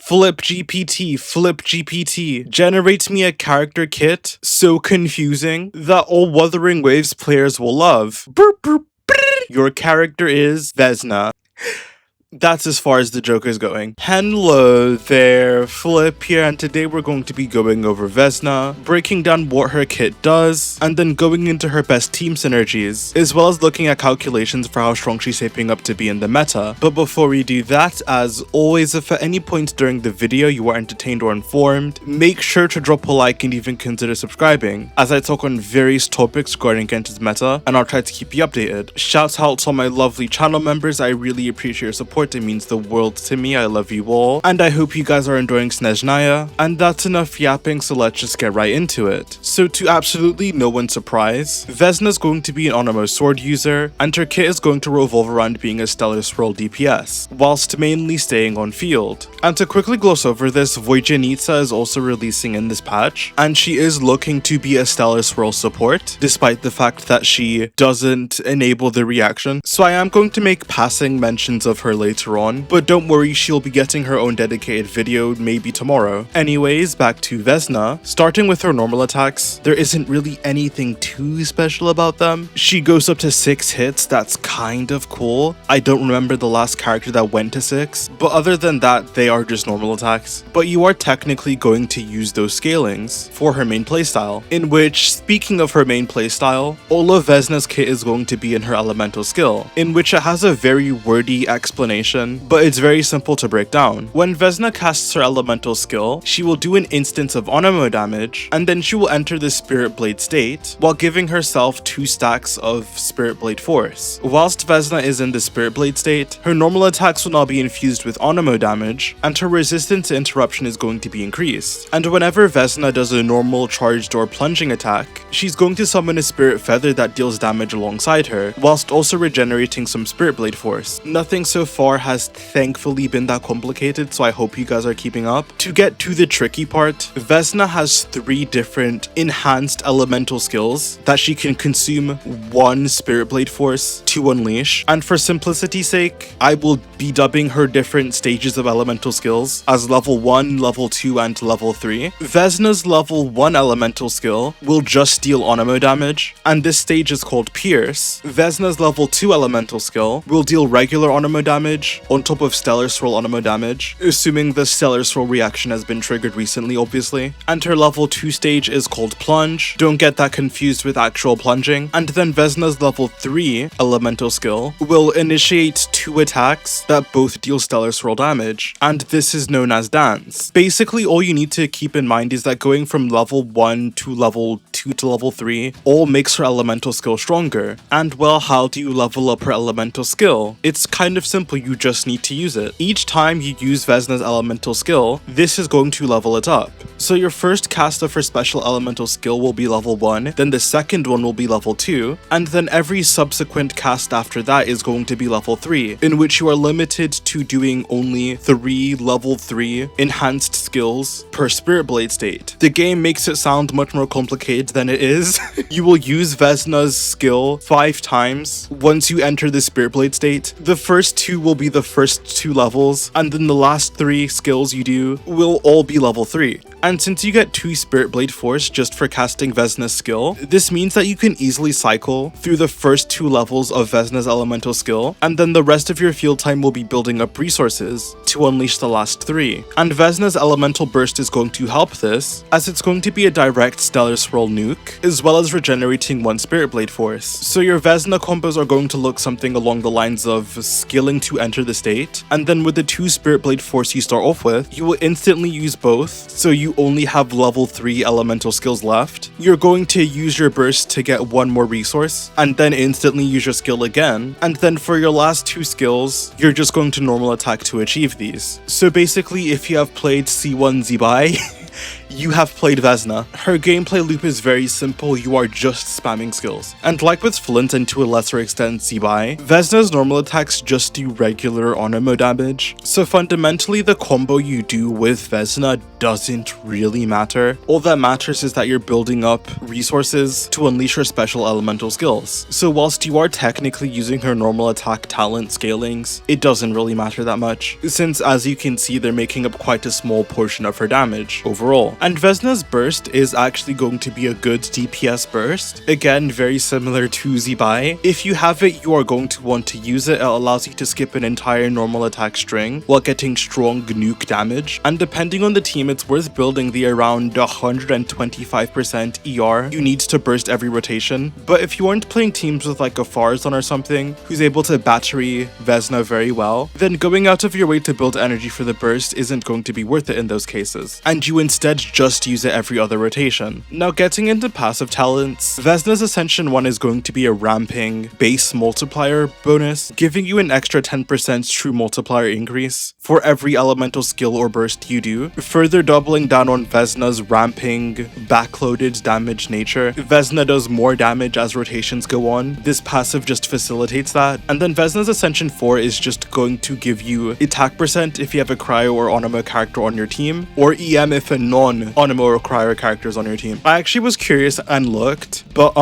Flip GPT, generate me a character kit so confusing that all Wuthering Waves players will love. Burp, burp, brrr. Your character is Vesna. That's as far as the joke is going. Hello there, Flip here, and today we're going to be going over Vesna, breaking down what her kit does, and then going into her best team synergies, as well as looking at calculations for how strong she's shaping up to be in the meta. But before we do that, as always, if at any point during the video you are entertained or informed, make sure to drop a like and even consider subscribing, as I talk on various topics regarding Genshin's meta, and I'll try to keep you updated. Shouts out to all my lovely channel members, I really appreciate your support. It means the world to me. I love you all, and I hope you guys are enjoying Snežnaya. And that's enough yapping, so let's just get right into it. So to absolutely no one's surprise, Vesna's going to be an Onamo sword user, and her kit is going to revolve around being a Stellar Swirl DPS, whilst mainly staying on field. And to quickly gloss over this, Vojanitsa is also releasing in this patch, and she is looking to be a Stellar Swirl support, despite the fact that she doesn't enable the reaction. So I am going to make passing mentions of her later on, but don't worry, she'll be getting her own dedicated video maybe tomorrow. Anyways, back to Vesna. Starting with her normal attacks, there isn't really anything too special about them. She goes up to 6 hits, that's kind of cool. I don't remember the last character that went to 6, but other than that, they are just normal attacks. But you are technically going to use those scalings for her main playstyle, in which, speaking of her main playstyle, all of Vesna's kit is going to be in her elemental skill, in which it has a very wordy explanation, but it's very simple to break down. When Vesna casts her elemental skill, she will do an instance of Onamo damage, and then she will enter the Spirit Blade state, while giving herself 2 stacks of Spirit Blade force. Whilst Vesna is in the Spirit Blade state, her normal attacks will now be infused with Onamo damage, and her resistance to interruption is going to be increased. And whenever Vesna does a normal charged or plunging attack, she's going to summon a Spirit Feather that deals damage alongside her, whilst also regenerating some Spirit Blade force. Nothing so far has thankfully been that complicated, so I hope you guys are keeping up. To get to the tricky part, Vesna has 3 different enhanced elemental skills that she can consume 1 Spirit Blade force to unleash, and for simplicity's sake, I will be dubbing her different stages of elemental skills as level 1, level 2, and level 3. Vesna's level 1 elemental skill will just deal Onamo damage, and this stage is called Pierce. Vesna's level 2 elemental skill will deal regular Onamo damage on top of Stellar Swirl Onamo damage, assuming the Stellar Swirl reaction has been triggered recently, obviously. And her level 2 stage is called Plunge, don't get that confused with actual plunging. And then Vesna's level 3 elemental skill will initiate 2 attacks that both deal Stellar Swirl damage, and this is known as Dance. Basically, all you need to keep in mind is that going from level 1 to level 2 to level 3 all makes her elemental skill stronger. And well, how do you level up her elemental skill? It's kind of simple, you just need to use it. Each time you use Vesna's elemental skill, this is going to level it up. So your first cast of her special elemental skill will be level 1, then the second one will be level 2, and then every subsequent cast after that is going to be level 3, in which you are limited to doing only 3 level 3 enhanced skills per Spirit Blade state. The game makes it sound much more complicated than it is. You will use Vesna's skill 5 times once you enter the Spirit Blade state. The first 2 will be the first 2 levels, and then the last 3 skills you do will all be level 3. And since you get 2 Spirit Blade Force just for casting Vesna's skill, this means that you can easily cycle through the first 2 levels of Vesna's elemental skill, and then the rest of your field time will be building up resources to unleash the last 3. And Vesna's elemental burst is going to help this, as it's going to be a direct Stellar Swirl nuke, as well as regenerating 1 Spirit Blade Force. So your Vesna combos are going to look something along the lines of skilling to enter the state, and then with the 2 Spirit Blade Force you start off with, you will instantly use both, so you only have level 3 elemental skills left. You're going to use your burst to get 1 more resource, and then instantly use your skill again, and then for your last 2 skills, you're just going to normal attack to achieve these. So basically, if you have played C1 Zibai, you have played Vesna. Her gameplay loop is very simple, you are just spamming skills. And like with Flint and to a lesser extent Zibai, Vesna's normal attacks just do regular Onimo damage. So fundamentally the combo you do with Vesna doesn't really matter. All that matters is that you're building up resources to unleash her special elemental skills. So whilst you are technically using her normal attack talent scalings, it doesn't really matter that much, since as you can see they're making up quite a small portion of her damage overall. And Vesna's burst is actually going to be a good DPS burst, again very similar to Zibai. If you have it, you are going to want to use it. It allows you to skip an entire normal attack string while getting strong nuke damage, and depending on the team it's worth building the around 125% ER you need to burst every rotation. But if you aren't playing teams with like a Farzan or something who's able to battery Vesna very well, then going out of your way to build energy for the burst isn't going to be worth it in those cases, and you instead just use it every other rotation. Now getting into passive talents, Vesna's Ascension 1 is going to be a ramping base multiplier bonus, giving you an extra 10% true multiplier increase for every elemental skill or burst you do, further doubling down on Vesna's ramping backloaded damage nature. Vesna does more damage as rotations go on, this passive just facilitates that. And then Vesna's Ascension 4 is just going to give you attack percent if you have a Cryo or Onimo character on your team, or EM if a non-Onimo or Cryo character is on your team. I actually was curious and looked, but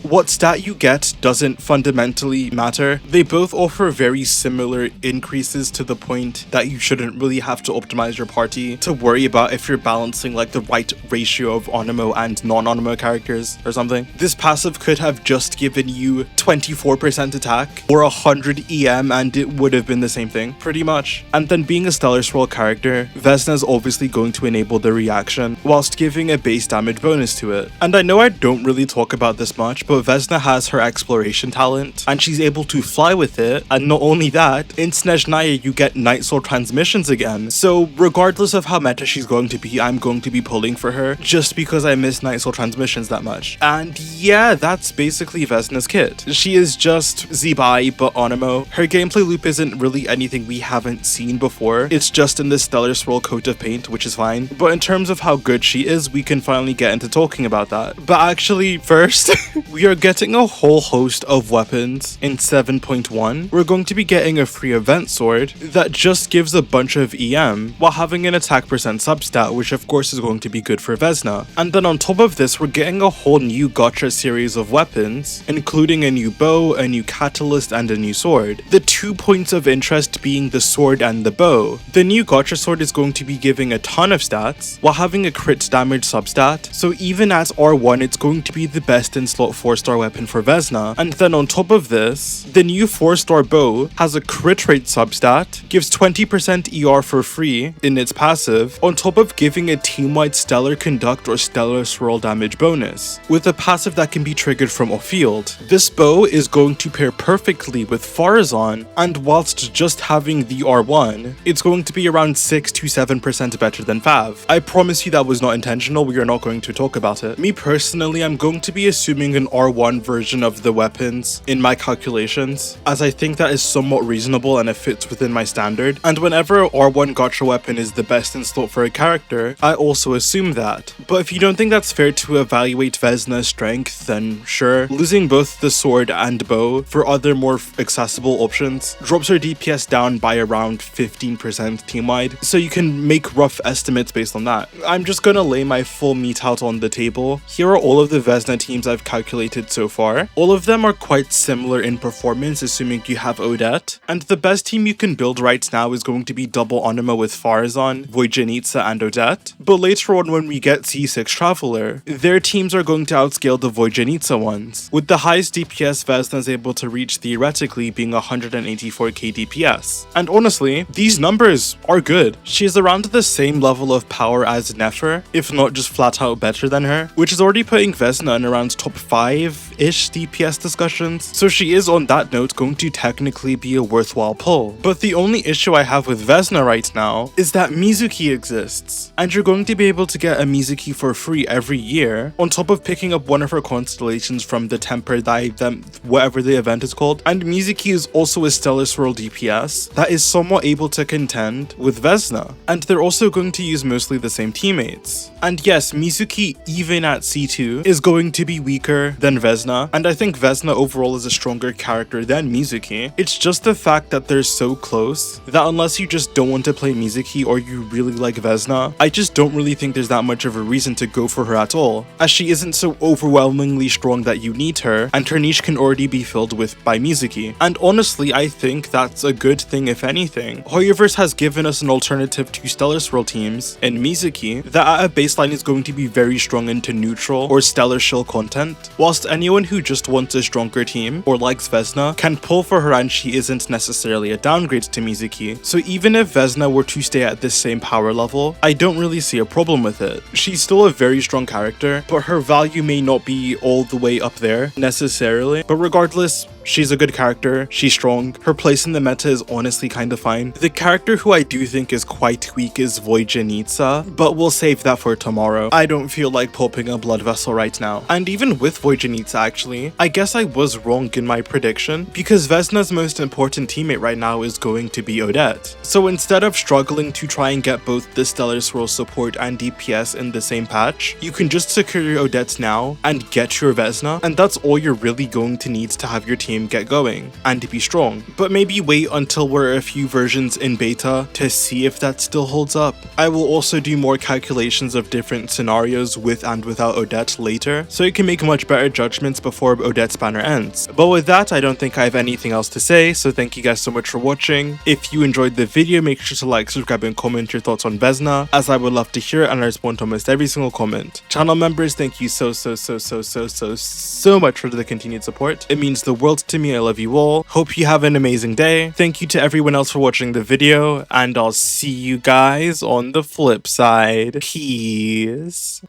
what stat you get doesn't fundamentally matter. They both offer very similar increases to the point that you shouldn't really have to optimize your party to worry about if you're balancing like the right ratio of Onimo and non-Onimo characters or something. This passive could have just given you 24% attack or 100 EM and it would have been the same thing pretty much. And then being a Stellar Swirl character, Vesna is obviously going to enable the reaction whilst giving a base damage bonus to it. And I know I don't really talk about this much, but Vesna has her exploration talent and she's able to fly with it, and not only that, in Snezhnaya you get Night Soul transmissions again. So regardless of how meta she's going to be, I'm going to be pulling for her just because I miss Night Soul transmissions that much. And yeah, that's basically Vesna's kit. She is just Zibai but Onimo. Her gameplay loop isn't really anything we haven't seen before. It's just in this Stellar Swirl coat of paint, which is fine. But in terms of how good she is, we can finally get into talking about that. But actually, first, we are getting a whole host of weapons in 7.1. We're going to be getting a free event sword that just gives a bunch of EM while having an attack percent substat, which of course is going to be good for Vesna. And then on top of this, we're getting a whole new gacha series of weapons, including a new bow, a new catalyst, and a new sword. The 2 points of interest being the sword and the bow. The new gacha sword is going to be giving a ton of stats while having a crit damage substat, so even at R1 it's going to be the best in slot 4-star weapon for Vesna. And then on top of this, the new 4-star bow has a crit rate substat, gives 20% ER for free in its passive, on top of giving a team-wide stellar conduct or stellar swirl damage bonus, with a passive that can be triggered from off-field. This bow is going to pair perfectly with Farzan, and whilst just having the R1, it's going to be around 6 to 7% better than Fav. I promise you that was not intentional, we are not going to talk about it. Me personally, I'm going to be assuming an R1 version of the weapons in my calculations, as I think that is somewhat reasonable and it fits within my standard. And whenever R1 gacha weapon is the best in slot for a character, I also assume that. But if you don't think that's fair to evaluate Vesna's strength, then sure. Losing both the sword and bow for other more accessible options drops her DPS down by around 15% team-wide, so you can make rough estimates based on that. I'm just gonna lay my full meat out on the table. Here are all of the Vesna teams I've calculated so far. All of them are quite similar in performance, assuming you have Odette, and the best team you can build right now is going to be double Onimo with Farzan, Voijanitsa, and Odette. But later on when we get C6 Traveler, their teams are going to outscale the Voijanitsa ones, with the highest DPS Vesna is able to reach theoretically being 184k DPS. And honestly, these numbers are good. She is around the same level of power as Nefer, if not just flat out better than her, which is already putting Vesna in around top 5 5-ish DPS discussions, so she is on that note going to technically be a worthwhile pull. But the only issue I have with Vesna right now is that Mizuki exists, and you're going to be able to get a Mizuki for free every year, on top of picking up one of her constellations from the Temper whatever the event is called. And Mizuki is also a Stellar Swirl DPS that is somewhat able to contend with Vesna, and they're also going to use mostly the same teammates. And yes, Mizuki even at C2 is going to be weaker than Vesna, and I think Vesna overall is a stronger character than Mizuki. It's just the fact that they're so close that unless you just don't want to play Mizuki or you really like Vesna, I just don't really think there's that much of a reason to go for her at all, as she isn't so overwhelmingly strong that you need her, and her niche can already be filled with by Mizuki. And honestly, I think that's a good thing if anything. Hoyoverse has given us an alternative to Stellar Swirl teams in Mizuki that at a baseline is going to be very strong into neutral or Stellar Shill content, whilst anyone who just wants a stronger team or likes Vesna can pull for her, and she isn't necessarily a downgrade to Mizuki. So even if Vesna were to stay at this same power level, I don't really see a problem with it. She's still a very strong character, but her value may not be all the way up there necessarily. But regardless, she's a good character, she's strong, her place in the meta is honestly kinda fine. The character who I do think is quite weak is Voijanitsa, but we'll save that for tomorrow. I don't feel like popping a blood vessel right now. And even with Voijanitsa actually, I guess I was wrong in my prediction, because Vesna's most important teammate right now is going to be Odette. So instead of struggling to try and get both the Stellar Swirl support and DPS in the same patch, you can just secure your Odettes now and get your Vesna, and that's all you're really going to need to have your team get going and to be strong. But maybe wait until we're a few versions in beta to see if that still holds up. I will also do more calculations of different scenarios with and without Odette later, so you can make much better judgments before Odette's banner ends. But with that, I don't think I have anything else to say, so thank you guys so much for watching. If you enjoyed the video, make sure to like, subscribe, and comment your thoughts on Vesna, as I would love to hear it and I respond to almost every single comment. Channel members, thank you so much for the continued support. It means the world to me. I love you all. Hope you have an amazing day. Thank you to everyone else for watching the video, and I'll see you guys on the flip side. Peace.